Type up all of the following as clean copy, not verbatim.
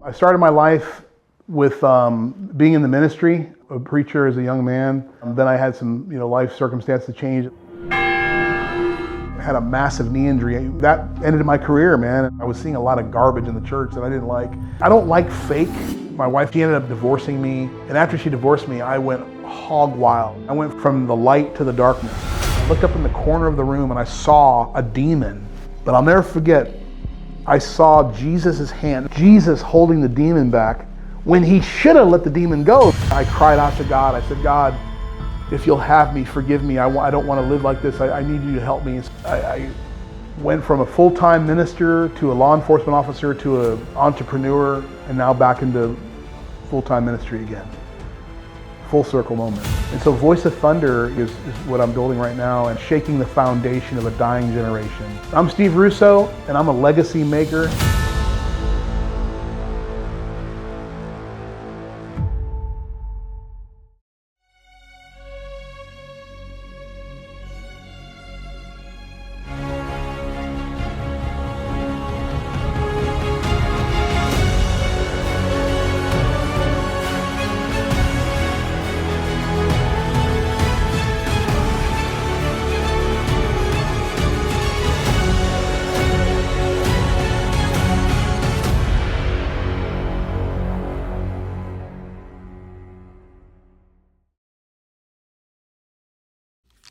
I started my life with being in the ministry, a preacher as a young man. Then I had some, life circumstances change. I had a massive knee injury. That ended my career, man. I was seeing a lot of garbage in the church that I didn't like. I don't like fake. My wife, she ended up divorcing me. And after she divorced me, I went hog wild. I went from the light to the darkness. I looked up in the corner of the room and I saw a demon. But I'll never forget, I saw Jesus' hand, Jesus holding the demon back when he should have let the demon go. I cried out to God. I said, God, if you'll have me, forgive me. I don't want to live like this. I need you to help me. I went from a full-time minister to a law enforcement officer to an entrepreneur, and now back into full-time ministry again. Full circle moment. And so Voice of Thunder is what I'm building right now and shaking the foundation of a dying generation. I'm Steve Russo, and I'm a legacy maker.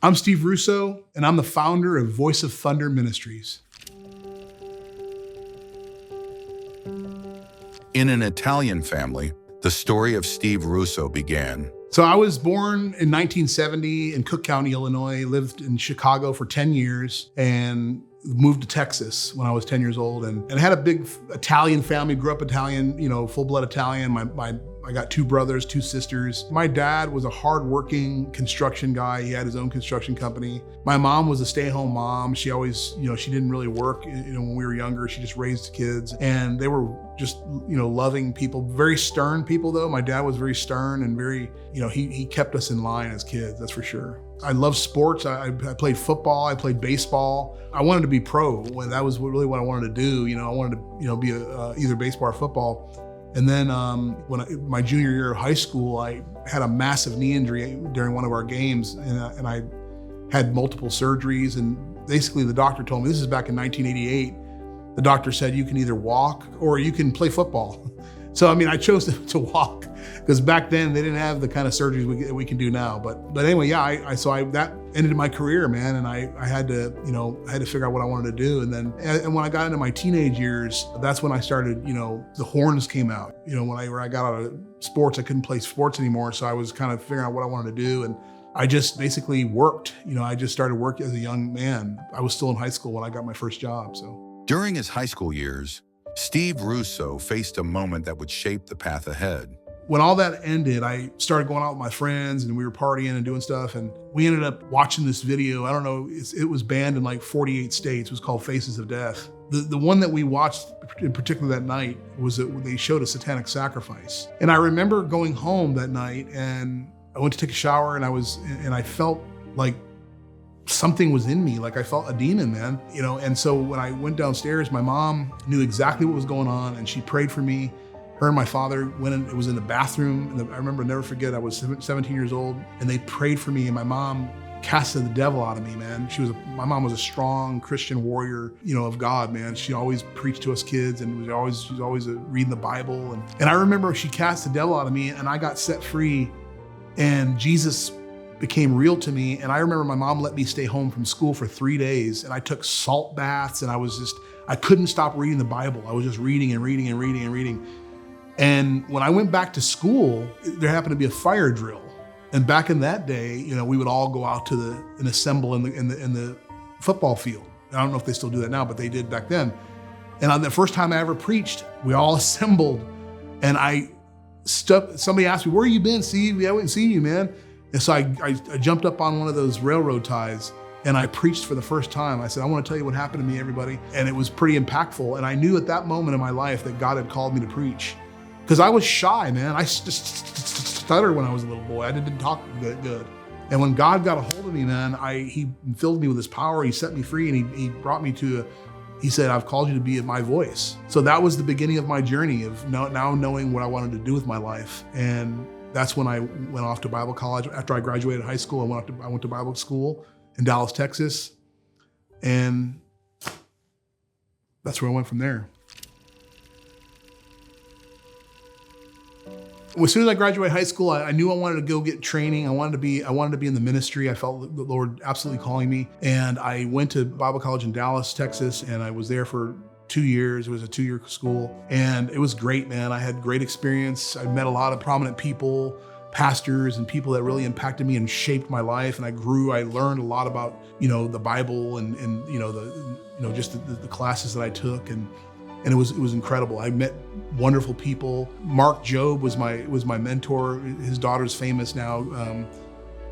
I'm Steve Russo, and I'm the founder of Voice of Thunder Ministries. In an Italian family, the story of Steve Russo began. So I was born in 1970 in Cook County, Illinois, lived in Chicago for 10 years, and moved to Texas when I was 10 years old, and had a big Italian family, grew up Italian, full-blood Italian. I got two brothers, two sisters. My dad was a hardworking construction guy. He had his own construction company. My mom was a stay-at-home mom. She always, she didn't really work, when we were younger. She just raised kids, and they were just, loving people, very stern people though. My dad was very stern and very, he kept us in line as kids, that's for sure. I love sports. I played football. I played baseball. I wanted to be pro. That was really what I wanted to do. I wanted to, be either baseball or football. And then my junior year of high school, I had a massive knee injury during one of our games, and I had multiple surgeries. And basically, the doctor told me, this is back in 1988. The doctor said, you can either walk or you can play football. So, I chose to walk, because back then they didn't have the kind of surgeries we can do now. But anyway, yeah, that ended my career, man. And I had to, figure out what I wanted to do. And when I got into my teenage years, that's when I started, the horns came out. When I got out of sports, I couldn't play sports anymore. So I was kind of figuring out what I wanted to do. And I just basically worked. I just started work as a young man. I was still in high school when I got my first job, so. During his high school years, Steve Russo faced a moment that would shape the path ahead. When all that ended, I started going out with my friends, and we were partying and doing stuff, and we ended up watching this video. I don't know, it was banned in like 48 states. It was called Faces of Death. The one that we watched in particular that night was that they showed a satanic sacrifice. And I remember going home that night, and I went to take a shower, and I felt like something was in me, like I felt a demon, man. And so when I went downstairs, my mom knew exactly what was going on, and she prayed for me. Her and my father went in, it was in the bathroom. And I remember, never forget, I was 17 years old, and they prayed for me, and my mom casted the devil out of me, man. My mom was a strong Christian warrior, of God, man. She always preached to us kids, and she was always reading the Bible. And I remember she cast the devil out of me, and I got set free, and Jesus became real to me. And I remember my mom let me stay home from school for 3 days, and I took salt baths, and I couldn't stop reading the Bible. I was just reading and reading and reading and reading. And when I went back to school, there happened to be a fire drill. And back in that day, we would all go out and assemble in the football field. I don't know if they still do that now, but they did back then. And on the first time I ever preached, we all assembled, and somebody asked me, where you been, Steve? I haven't seen you, man. And so I jumped up on one of those railroad ties, and I preached for the first time. I said, I want to tell you what happened to me, everybody. And it was pretty impactful. And I knew at that moment in my life that God had called me to preach. Because I was shy, man. I just stuttered when I was a little boy. I didn't talk good. And when God got a hold of me, man, he filled me with his power. He set me free, and he brought me to He said, I've called you to be my voice. So that was the beginning of my journey of now knowing what I wanted to do with my life. And that's when I went off to Bible college. After I graduated high school, I went to Bible school in Dallas, Texas. And that's where I went from there. As soon as I graduated high school, I knew I wanted to go get training. I wanted to be in the ministry. I felt the Lord absolutely calling me. And I went to Bible college in Dallas, Texas, and I was there for 2 years. It was a 2-year school. And it was great, man. I had great experience. I met a lot of prominent people, pastors and people that really impacted me and shaped my life. And I grew. I learned a lot about, the Bible and just the classes that I took. And it was incredible. I met wonderful people. Mark Jobe was my mentor. His daughter's famous now,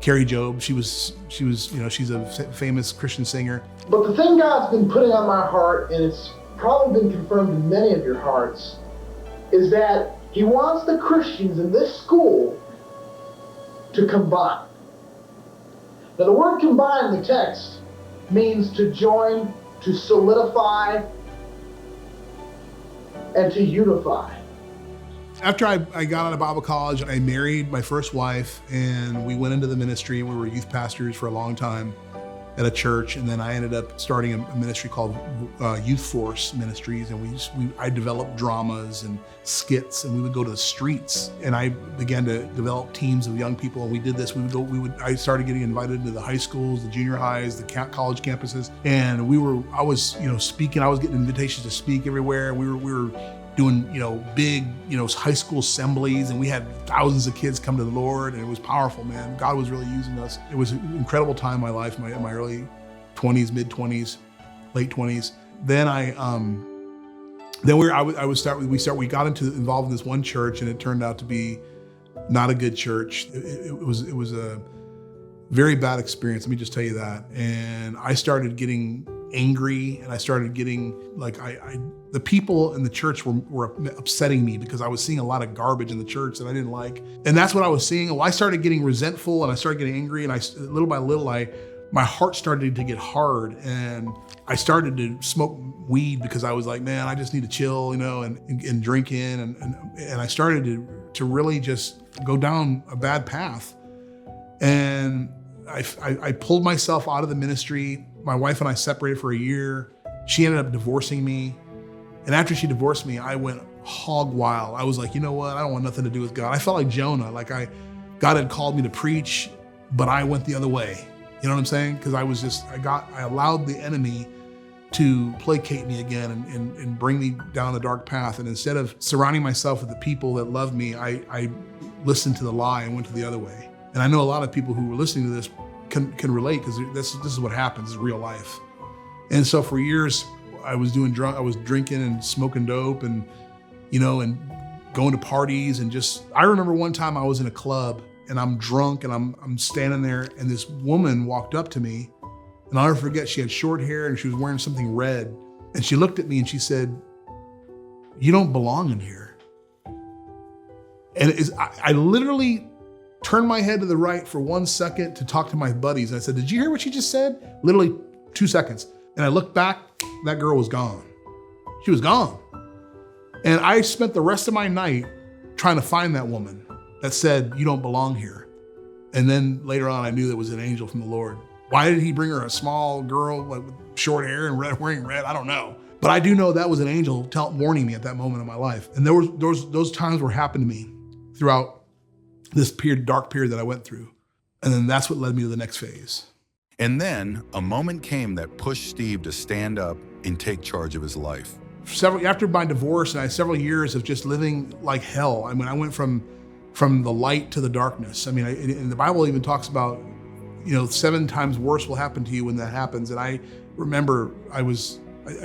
Carrie Jobe. She's a famous Christian singer. But the thing God's been putting on my heart, and it's probably been confirmed in many of your hearts, is that He wants the Christians in this school to combine. Now, the word combine in the text means to join, to solidify, and to unify. After I got out of Bible college, I married my first wife, and we went into the ministry. We were youth pastors for a long time at a church, and then I ended up starting a ministry called Youth Force Ministries, and I developed dramas and skits, and we would go to the streets, and I began to develop teams of young people, and we did this. I started getting invited into the high schools, the junior highs, the college campuses, and I was speaking. I was getting invitations to speak everywhere. We were doing big high school assemblies, and we had thousands of kids come to the Lord, and it was powerful, man. God was really using us. It was an incredible time in my life, my early 20s, mid 20s, late 20s. Then we got involved in this one church, and it turned out to be not a good church. It was a very bad experience. Let me just tell you that. And I started getting angry, and I started getting the people in the church were upsetting me because I was seeing a lot of garbage in the church that I didn't like. And that's what I was seeing. Well, I started getting resentful, and I started getting angry, and little by little, my heart started to get hard, and I started to smoke weed because I was like, man, I just need to chill, and drinking, and I started to really just go down a bad path. And I pulled myself out of the ministry. My wife and I separated for a year. She ended up divorcing me. And after she divorced me, I went hog wild. I was like, you know what? I don't want nothing to do with God. I felt like Jonah, God had called me to preach, but I went the other way. You know what I'm saying? Because I allowed the enemy to placate me again and bring me down a dark path. And instead of surrounding myself with the people that love me, I listened to the lie and went to the other way. And I know a lot of people who were listening to this can relate, because this is what happens. It's real life. And so for years, I was drinking and smoking dope and going to parties, and I remember one time I was in a club and I'm drunk, and I'm standing there, and this woman walked up to me, and I'll never forget, she had short hair and she was wearing something red, and she looked at me and she said, "You don't belong in here." And I literally turned my head to the right for 1 second to talk to my buddies. And I said, "Did you hear what she just said?" Literally 2 seconds. And I looked back, that girl was gone. She was gone. And I spent the rest of my night trying to find that woman that said, "You don't belong here." And then later on, I knew that was an angel from the Lord. Why did He bring her, a small girl with short hair and wearing red? I don't know. But I do know that was an angel warning me at that moment in my life. And those times were happening to me throughout this dark period that I went through. And then that's what led me to the next phase. And then a moment came that pushed Steve to stand up and take charge of his life. After my divorce, and I had several years of just living like hell. I mean, I went from the light to the darkness. I mean, and the Bible even talks about, 7 times worse will happen to you when that happens. And I remember I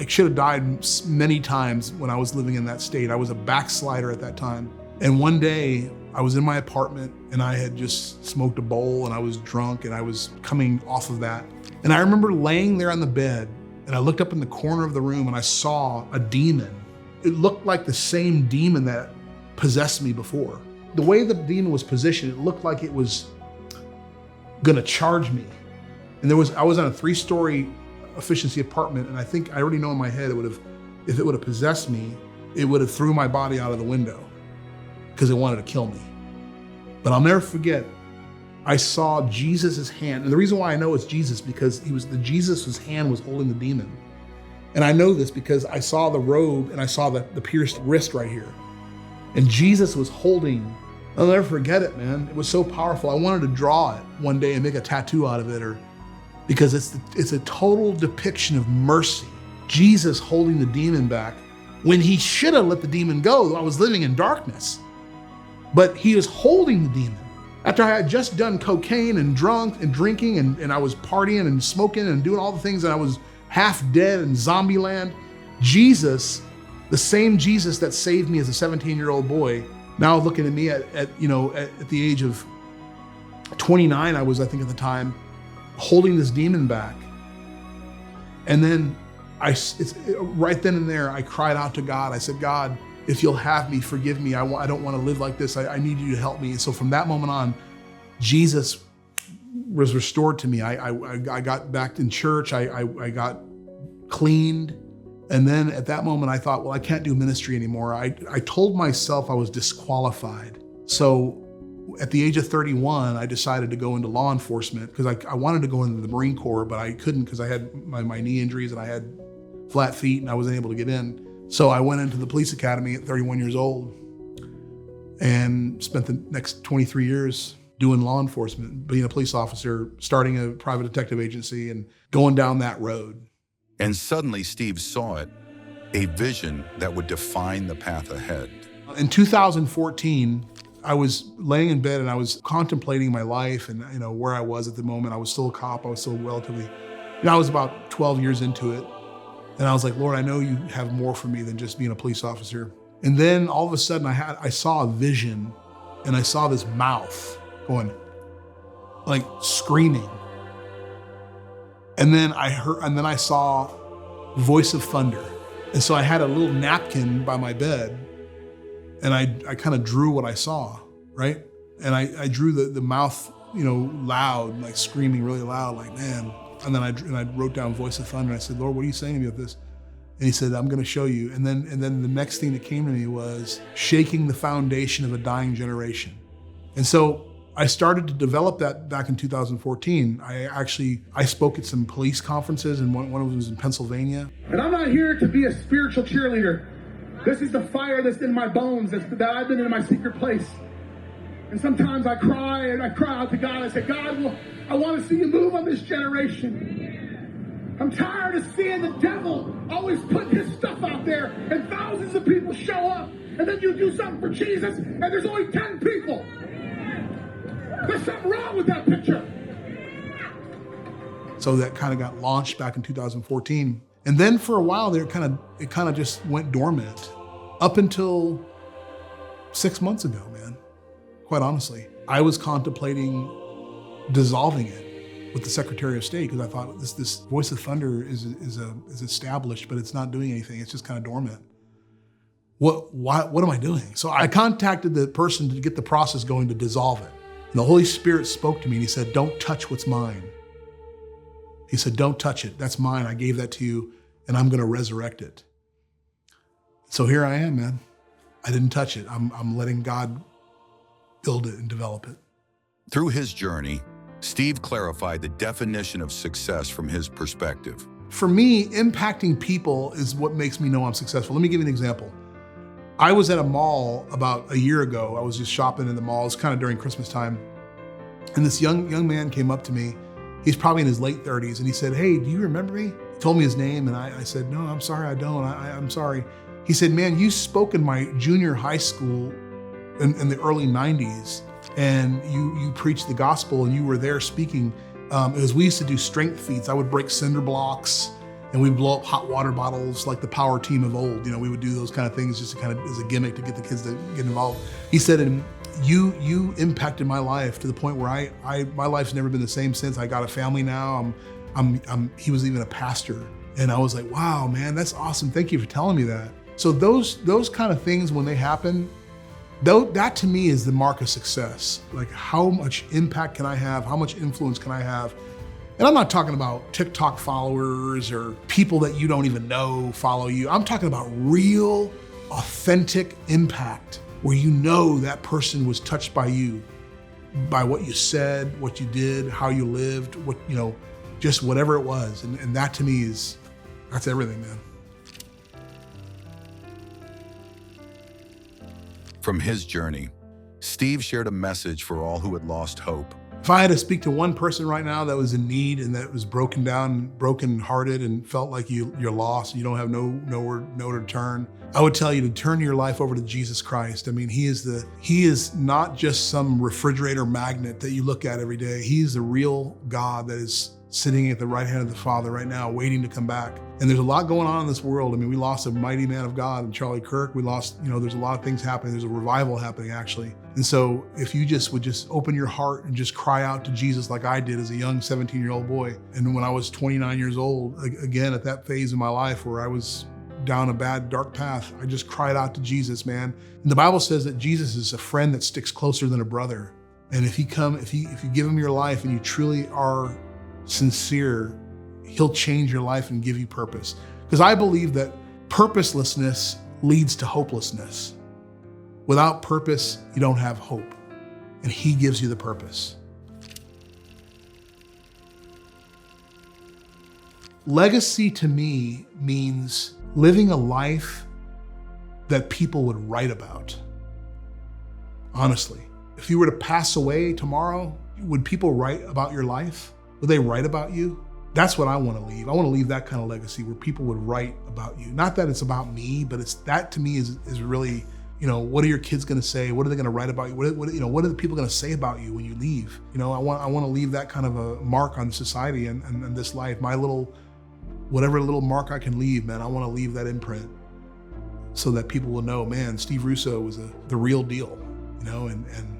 should have died many times when I was living in that state. I was a backslider at that time. And one day I was in my apartment, and I had just smoked a bowl, and I was drunk, and I was coming off of that. And I remember laying there on the bed, and I looked up in the corner of the room, and I saw a demon. It looked like the same demon that possessed me before. The way the demon was positioned, it looked like it was gonna charge me. And I was on a 3-story efficiency apartment. And I think I already know in my head if it would have possessed me, it would have threw my body out of the window because it wanted to kill me. But I'll never forget, I saw Jesus's hand. And the reason why I know it's Jesus, because Jesus's hand was holding the demon. And I know this because I saw the robe and I saw the pierced wrist right here. And Jesus was holding, I'll never forget it, man. It was so powerful. I wanted to draw it one day and make a tattoo out of it, because it's a total depiction of mercy. Jesus holding the demon back when he should have let the demon go. I was living in darkness, but he was holding the demon. After I had just done cocaine and drunk and drinking and I was partying and smoking and doing all the things, and I was half dead in zombie land, Jesus, the same Jesus that saved me as a 17-year-old boy, now looking at me at the age of 29, I was, I think at the time, holding this demon back. And then right then and there, I cried out to God. I said, God, if you'll have me, forgive me. I don't want to live like this. I need you to help me. And so from that moment on, Jesus was restored to me. I got back in church. I got cleaned. And then at that moment, I thought, well, I can't do ministry anymore. I told myself I was disqualified. So at the age of 31, I decided to go into law enforcement because I wanted to go into the Marine Corps, but I couldn't because I had my knee injuries and I had flat feet and I wasn't able to get in. So I went into the police academy at 31 years old and spent the next 23 years doing law enforcement, being a police officer, starting a private detective agency and going down that road. And suddenly Steve saw it, a vision that would define the path ahead. In 2014, I was laying in bed and I was contemplating my life and where I was at the moment. I was still a cop. I was still relatively, I was about 12 years into it. And I was like, Lord, I know you have more for me than just being a police officer. And then all of a sudden I saw a vision and I saw this mouth going, like screaming. And then I saw voice of thunder. And so I had a little napkin by my bed and I kind of drew what I saw, right? And I drew the mouth, loud, like screaming really loud, like, man. And then I wrote down voice of thunder. I said, Lord, what are you saying to me with this? And he said, I'm going to show you. And then the next thing that came to me was shaking the foundation of a dying generation. And so I started to develop that back in 2014. I spoke at some police conferences, and one of them was in Pennsylvania. And I'm not here to be a spiritual cheerleader. This is the fire that's in my bones, that I've been in my secret place. And sometimes I cry and I cry out to God. I say, God, I want to see you move on this generation. I'm tired of seeing the devil always putting his stuff out there and thousands of people show up. And then you do something for Jesus and there's only 10 people. There's something wrong with that picture. So that kind of got launched back in 2014. And then for a while there, it kind of just went dormant up until 6 months ago, man. Quite honestly, I was contemplating dissolving it with the Secretary of State because I thought this voice of thunder is established, but it's not doing anything. It's just kind of dormant. What am I doing? So I contacted the person to get the process going to dissolve it. And the Holy Spirit spoke to me and he said, don't touch what's mine. He said, don't touch it. That's mine. I gave that to you and I'm going to resurrect it. So here I am, man. I didn't touch it. I'm letting God build it and develop it. Through his journey, Steve clarified the definition of success from his perspective. For me, impacting people is what makes me know I'm successful. Let me give you an example. I was at a mall about a year ago. I was just shopping in the mall. It's kind of during Christmas time. And this young man came up to me. He's probably in his late 30s. And he said, hey, do you remember me? He told me his name. And I said, no, I'm sorry, I don't. I'm sorry. He said, man, you spoke in my junior high school in the early 90s. And you preached the gospel and you were there speaking. As we used to do strength feats, I would break cinder blocks and we'd blow up hot water bottles like the power team of old. We would do those kind of things just to kind of as a gimmick to get the kids to get involved. He said, and you impacted my life to the point where my life's never been the same since. I got a family now. He was even a pastor. And I was like, wow, man, that's awesome. Thank you for telling me that. So those kind of things, when they happen, that to me is the mark of success. Like how much impact can I have? How much influence can I have? And I'm not talking about TikTok followers or people that you don't even know follow you. I'm talking about real, authentic impact where you know that person was touched by you, by what you said, what you did, how you lived, what, just whatever it was. And that to me that's everything, man. From his journey, Steve shared a message for all who had lost hope. If I had to speak to one person right now that was in need and that was broken down, broken hearted, and felt like you're lost, you don't have nowhere to turn, I would tell you to turn your life over to Jesus Christ. I mean, he is not just some refrigerator magnet that you look at every day. He's the real God that is sitting at the right hand of the Father right now, waiting to come back. And there's a lot going on in this world. I mean, we lost a mighty man of God in Charlie Kirk. We lost, there's a lot of things happening. There's a revival happening, actually. And so if you would just open your heart and just cry out to Jesus like I did as a young 17-year-old boy. And when I was 29 years old, again, at that phase in my life where I was down a bad, dark path, I just cried out to Jesus, man. And the Bible says that Jesus is a friend that sticks closer than a brother. And if you give him your life and you truly are sincere, he'll change your life and give you purpose. Because I believe that purposelessness leads to hopelessness. Without purpose, you don't have hope. And he gives you the purpose. Legacy to me means living a life that people would write about. Honestly, if you were to pass away tomorrow, would people write about your life? Would they write about you? That's what I want to leave. I want to leave that kind of legacy where people would write about you. Not that it's about me, but that to me is really, what are your kids going to say? What are they going to write about you? What are the people going to say about you when you leave? I want to leave that kind of a mark on society and this life. Whatever little mark I can leave, man, I want to leave that imprint so that people will know, man, Steve Russo was the real deal, and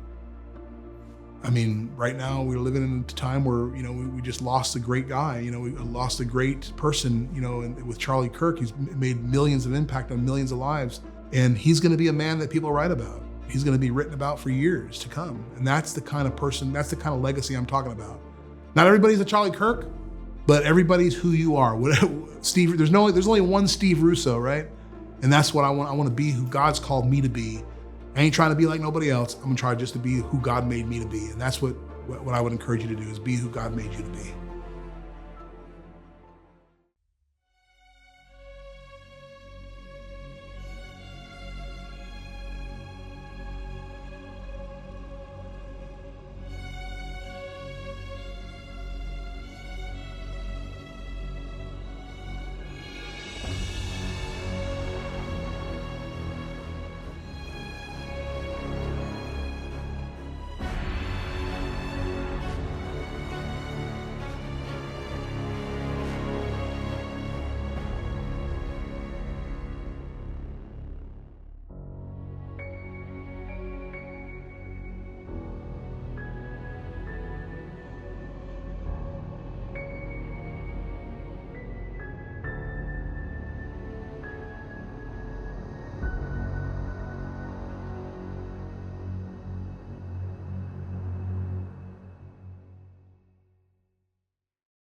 I mean, right now we're living in a time where, we just lost a great guy, we lost a great person, and with Charlie Kirk, he's made millions of impact on millions of lives. And he's going to be a man that people write about. He's going to be written about for years to come. And that's the kind of person, that's the kind of legacy I'm talking about. Not everybody's a Charlie Kirk, but everybody's who you are. Steve, there's only one Steve Russo, right? And that's what I want. I want to be who God's called me to be. I ain't trying to be like nobody else. I'm gonna try just to be who God made me to be. And that's what I would encourage you to do, is be who God made you to be.